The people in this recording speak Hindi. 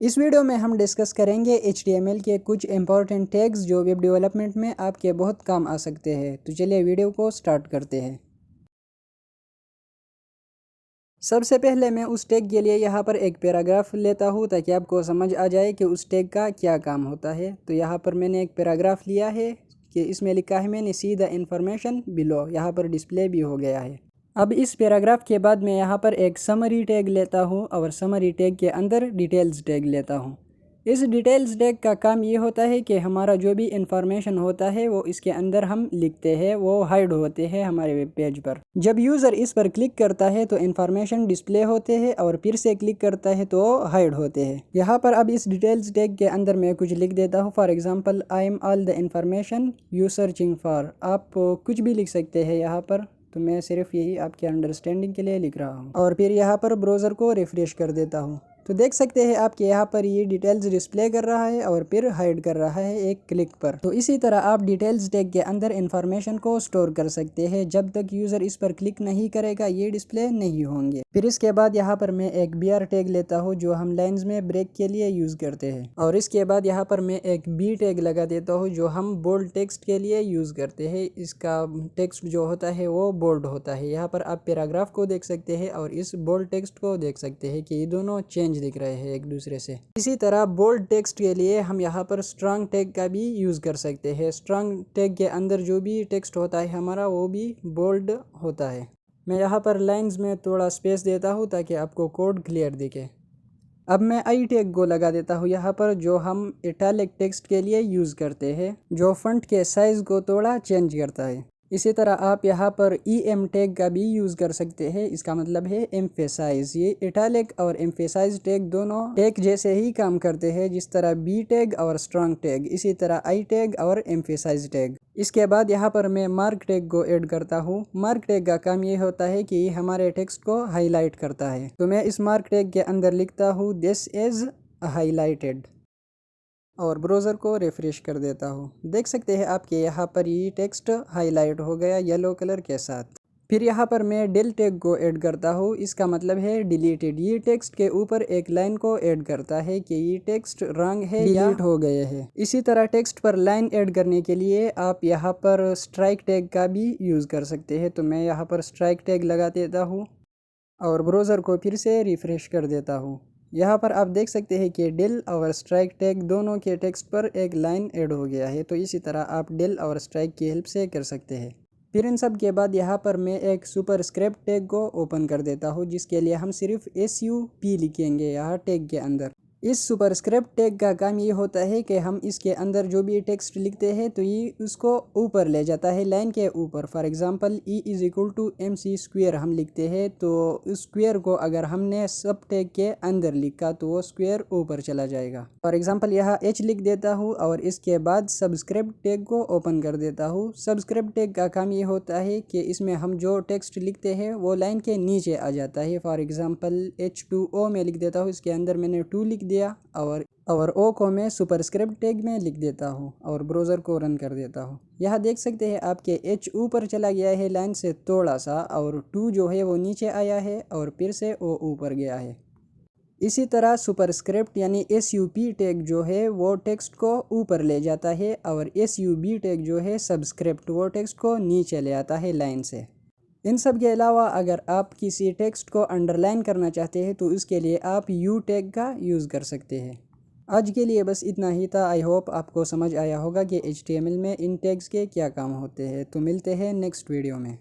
इस वीडियो में हम डिस्कस करेंगे HTML के कुछ इंपॉर्टेंट टैग्स जो वेब डेवलपमेंट में आपके बहुत काम आ सकते हैं। तो चलिए वीडियो को स्टार्ट करते हैं। सबसे पहले मैं उस टैग के लिए यहाँ पर एक पैराग्राफ लेता हूँ ताकि आपको समझ आ जाए कि उस टैग का क्या काम होता है। तो यहाँ पर मैंने एक पैराग्राफ लिया है कि इसमें लिखा है मैंने सी द इन्फॉर्मेशन बिलो, यहाँ पर डिस्प्ले भी हो गया है। अब इस पैराग्राफ के बाद मैं यहाँ पर एक समरी टैग लेता हूँ और समरी टैग के अंदर डिटेल्स टैग लेता हूँ। इस डिटेल्स टैग का काम ये होता है कि हमारा जो भी इंफॉर्मेशन होता है वो इसके अंदर हम लिखते हैं, वो हाइड होते हैं हमारे वेब पेज पर। जब यूज़र इस पर क्लिक करता है तो इंफॉर्मेशन डिस्प्ले होते हैं और फिर से क्लिक करता है तो हाइड होते हैं। यहाँ पर अब इस डिटेल्स टैग के अंदर मैं कुछ लिख देता हूँ। For example, I am all the information you searching for. आप कुछ भी लिख सकते हैं यहाँ पर, तो मैं सिर्फ यही आपके अंडरस्टैंडिंग के लिए लिख रहा हूँ। और फिर यहाँ पर ब्राउज़र को रिफ्रेश कर देता हूँ तो देख सकते हैं आपके यहाँ पर ये डिटेल्स डिस्प्ले कर रहा है और फिर हाइड कर रहा है एक क्लिक पर। तो इसी तरह आप डिटेल्स टैग के अंदर इंफॉर्मेशन को स्टोर कर सकते हैं। जब तक यूज़र इस पर क्लिक नहीं करेगा ये डिस्प्ले नहीं होंगे। फिर इसके बाद यहाँ पर मैं एक BR टैग लेता हूँ जो हम लाइन्स में ब्रेक के लिए यूज़ करते हैं। और इसके बाद यहाँ पर मैं एक B टैग लगा देता हूँ जो हम बोल्ड टेक्स्ट के लिए यूज़ करते हैं। इसका टेक्स्ट जो होता है वो बोल्ड होता है। यहाँ पर आप पैराग्राफ को देख सकते हैं और इस बोल्ड टेक्स्ट को देख सकते हैं कि ये दोनों चेंज दिख रहे हैं एक दूसरे से। इसी तरह बोल्ड टेक्स्ट के लिए हम यहाँ पर स्ट्रांग टैग का भी यूज़ कर सकते हैं। स्ट्रांग टैग के अंदर जो भी टेक्स्ट होता है हमारा वो भी बोल्ड होता है। मैं यहाँ पर लाइंस में थोड़ा स्पेस देता हूँ ताकि आपको कोड क्लियर दिखे। अब मैं आई टैग को लगा देता हूँ यहाँ पर जो हम इटैलिक टेक्स्ट के लिए यूज़ करते हैं, जो फॉन्ट के साइज़ को थोड़ा चेंज करता है। इसी तरह आप यहाँ पर EM टैग का भी यूज़ कर सकते हैं। इसका मतलब है एम्फेसाइज। ये इटैलिक और एम्फेसाइज टैग दोनों टैग जैसे ही काम करते हैं, जिस तरह B टैग और स्ट्रांग टैग, इसी तरह आई टैग और एम्फेसाइज टैग। इसके बाद यहाँ पर मैं मार्क टैग को ऐड करता हूँ। मार्क टैग का काम ये होता है कि हमारे टेक्स्ट को हाईलाइट करता है। तो मैं इस मार्क टैग के अंदर लिखता हूँ दिस इज हाईलाइटेड और ब्राउज़र को रिफ्रेश कर देता हूँ। देख सकते हैं आपके यहाँ पर ये टेक्स्ट हाईलाइट हो गया येलो कलर के साथ। फिर यहाँ पर मैं डिल टैग को ऐड करता हूँ। इसका मतलब है डिलीटेड। ये टेक्स्ट के ऊपर एक लाइन को ऐड करता है कि ये टेक्स्ट रॉन्ग है या डिलीट हो गए हैं। इसी तरह टेक्स्ट पर लाइन ऐड करने के लिए आप यहाँ पर स्ट्राइक टैग का भी यूज़ कर सकते हैं। तो मैं यहाँ पर स्ट्राइक टैग लगा देता हूँ और ब्राउज़र को फिर से रिफ्रेश कर देता हूँ। यहाँ पर आप देख सकते हैं कि डिल और स्ट्राइक टैग दोनों के टेक्स्ट पर एक लाइन ऐड हो गया है। तो इसी तरह आप डिल और स्ट्राइक की हेल्प से कर सकते हैं। फिर इन सब के बाद यहाँ पर मैं एक सुपरस्क्रिप्ट टैग को ओपन कर देता हूँ जिसके लिए हम सिर्फ SUP लिखेंगे यहाँ टैग के अंदर। इस सुपरस्क्रिप्ट टैग का काम ये होता है कि हम इसके अंदर जो भी टेक्स्ट लिखते हैं तो ये उसको ऊपर ले जाता है लाइन के ऊपर। फॉर एग्जांपल E=MC² हम लिखते हैं तो उस स्क्वेयर को अगर हमने सब टैग के अंदर लिखा तो वो स्क्वेयर ऊपर चला जाएगा। फॉर एग्जांपल यहाँ H लिख देता हूँ और इसके बाद सबस्क्रिप्ट टैग को ओपन कर देता हूँ। सबस्क्रिप्ट टैग का काम ये होता है कि इसमें हम जो टेक्स्ट लिखते हैं वो लाइन के नीचे आ जाता है। फॉर एग्जांपल H2O में लिख देता हूँ, इसके अंदर मैंने 2 लिख दिया और O को मैं सुपरस्क्रिप्ट टैग में लिख देता हूँ और ब्राउज़र को रन कर देता हूँ। यहाँ देख सकते हैं आपके H ऊपर चला गया है लाइन से थोड़ा सा और 2 जो है वो नीचे आया है और फिर से O ऊपर गया है। इसी तरह सुपरस्क्रिप्ट यानी SUP टैग जो है वो टेक्स्ट को ऊपर ले जाता है और SUB टैग जो है सबस्क्रिप्ट वो टेक्स्ट को नीचे ले आता है लाइन से। इन सब के अलावा अगर आप किसी टेक्स्ट को अंडरलाइन करना चाहते हैं तो उसके लिए आप U टैग का यूज़ कर सकते हैं। आज के लिए बस इतना ही था। आई होप आपको समझ आया होगा कि HTML में इन टैग्स के क्या काम होते हैं। तो मिलते हैं नेक्स्ट वीडियो में।